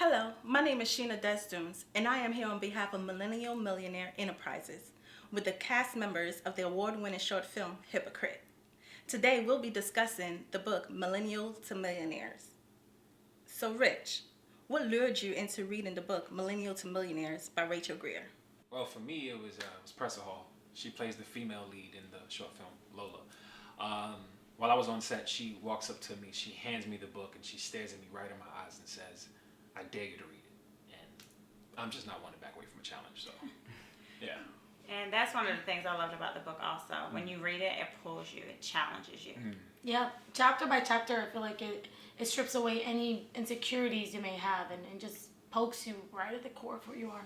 Hello, my name is Sheena Desdunes, and I am here on behalf of Millennial Millionaire Enterprises with the cast members of the award-winning short film Hypocrite. Today we'll be discussing the book Millennial to Millionaires. So Rich, what lured you into reading the book Millennial to Millionaires by Rachel Greer? Well, for me, it was Presser Hall. She plays the female lead in the short film Lola. While I was on set, she walks up to me, she hands me the book, and she stares at me right in my eyes and says, "I dare you to read it." And I'm just not one to back away from a challenge, so yeah. And that's one of the things I loved about the book also. When you read it, it pulls you, it challenges you. Yeah, chapter by chapter, I feel like it strips away any insecurities you may have and just pokes you right at the core of who you are.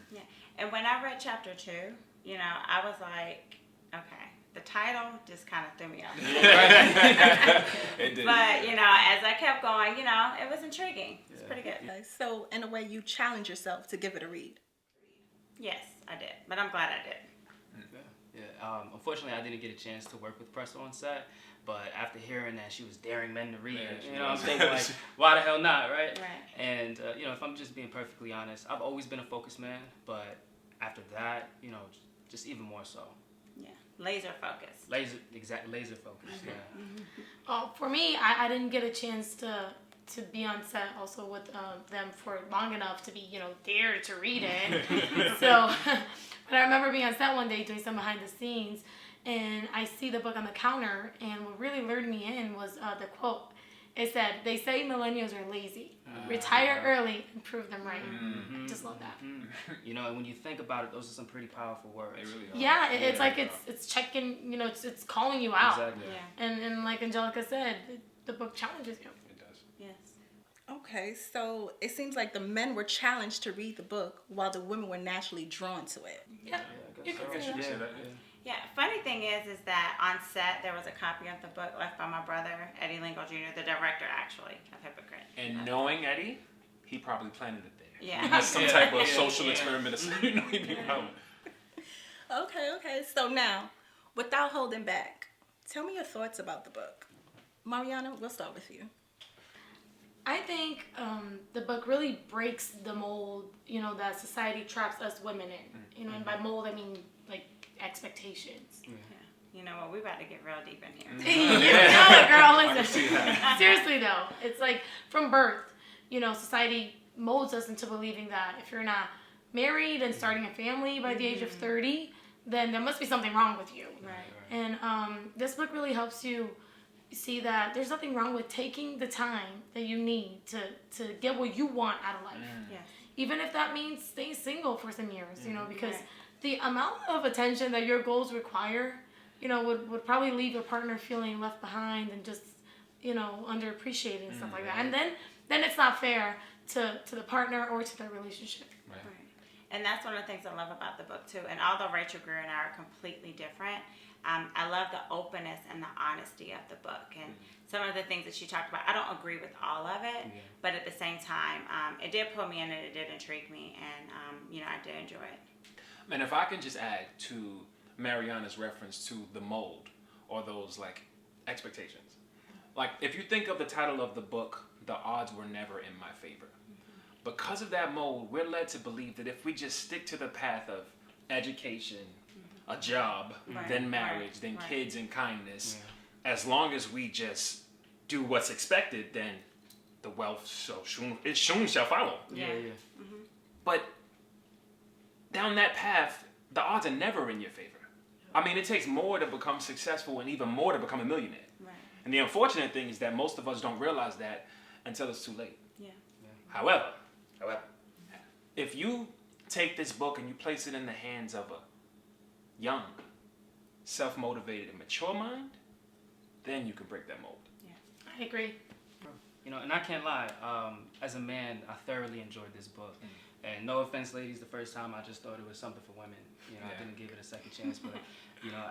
Yeah. And when I read chapter 2, I was like, okay, the title just kind of threw me off. It did. But, as I kept going, it was intriguing. It's pretty good. Okay, so in a way you challenge yourself to give it a read. Yes, I did. But I'm glad I did. Yeah. Unfortunately, I didn't get a chance to work with Presser on set, but after hearing that she was daring men to read, I'm thinking like, why the hell not, right? Right. And if I'm just being perfectly honest, I've always been a focused man, but after that, just even more so. Yeah. Laser focus. Laser focus. Yeah. For me, I didn't get a chance to be on set also with them for long enough to be, dared to read it. So, but I remember being on set one day doing some behind the scenes, and I see the book on the counter, and what really lured me in was the quote. It said, "They say millennials are lazy. Retire early and prove them right." I just love that. And when you think about it, those are some pretty powerful words. They really are. Yeah, it's like it's checking, it's calling you out. Exactly. Yeah. And like Angelica said, the book challenges you. It does. Yes. Okay, so it seems like the men were challenged to read the book while the women were naturally drawn to it. Yeah, you I can guess say you could that. say that. Yeah, funny thing is that on set there was a copy of the book left by my brother, Eddie Lingo Jr., the director actually of Hypocrite. And knowing Eddie, he probably planted it there. Yeah. That's some type of social experiment or something. He'd be probably. Okay, so now, without holding back, tell me your thoughts about the book. Mariana, we'll start with you. I think the book really breaks the mold, that society traps us women in. And by mold, I mean like expectations. Yeah. You know what? We're about to get real deep in here. Girl, I can listen. see that. Seriously though, it's like from birth, society molds us into believing that if you're not married and starting a family by the age of 30, then there must be something wrong with you. Right. And this book really helps you see that there's nothing wrong with taking the time that you need to get what you want out of life. Yes. Even if that means staying single for some years, because Right. the amount of attention that your goals require, would probably leave your partner feeling left behind and just, underappreciated and stuff like that. And then it's not fair to the partner or to their relationship. Right. And that's one of the things I love about the book too. And although Rachel Greer and I are completely different, I love the openness and the honesty of the book. And some of the things that she talked about, I don't agree with all of it, but at the same time, it did pull me in and it did intrigue me. And, I did enjoy it. And if I can just add to Mariana's reference to the mold or those like expectations. Like if you think of the title of the book, The Odds Were Never in My Favor. Because of that mold, we're led to believe that if we just stick to the path of education, a job, then marriage, then kids and kindness, as long as we just do what's expected, then the wealth soon shall follow. Yeah. But down that path, the odds are never in your favor. I mean, it takes more to become successful and even more to become a millionaire. Right. And the unfortunate thing is that most of us don't realize that until it's too late. Yeah. However, if you take this book and you place it in the hands of a young, self-motivated, and mature mind, then you can break that mold. I agree. And I can't lie. As a man, I thoroughly enjoyed this book. And no offense, ladies, the first time I just thought it was something for women. I didn't give it a second chance, but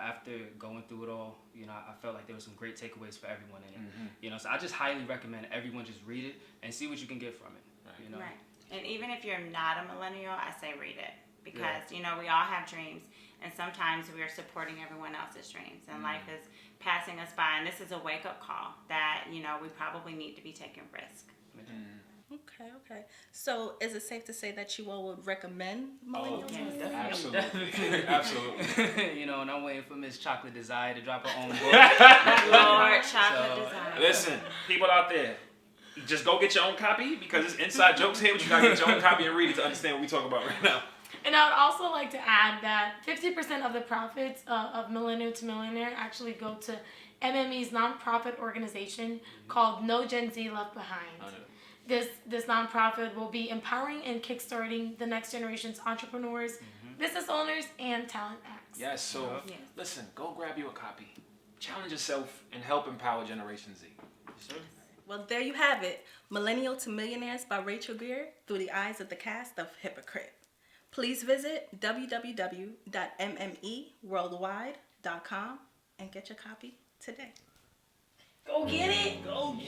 after going through it all, I felt like there were some great takeaways for everyone in it. So I just highly recommend everyone just read it and see what you can get from it. Right. And even if you're not a millennial, I say read it because we all have dreams, and sometimes we are supporting everyone else's dreams, and life is passing us by, and this is a wake-up call that we probably need to be taking risk. Okay. So, is it safe to say that you all would recommend Millennial? Absolutely. Absolutely. You know, and I'm waiting for Miss Chocolate Desire to drop her own book. Lord, chocolate So, design. Listen, people out there, just go get your own copy because it's inside jokes here, but you gotta get your own copy and read it to understand what we talk about right now. And I would also like to add that 50% of the profits of Millennial to Millionaire actually go to MME's nonprofit organization called No Gen Z Left Behind. This nonprofit will be empowering and kickstarting the next generation's entrepreneurs, business owners, and talent acts. Yes, so listen, go grab you a copy. Challenge yourself and help empower Generation Z. Well, there you have it. Millennial to Millionaires by Rachel Greer through the eyes of the cast of Hypocrite. Please visit www.mmeworldwide.com and get your copy today. Go get it! Go get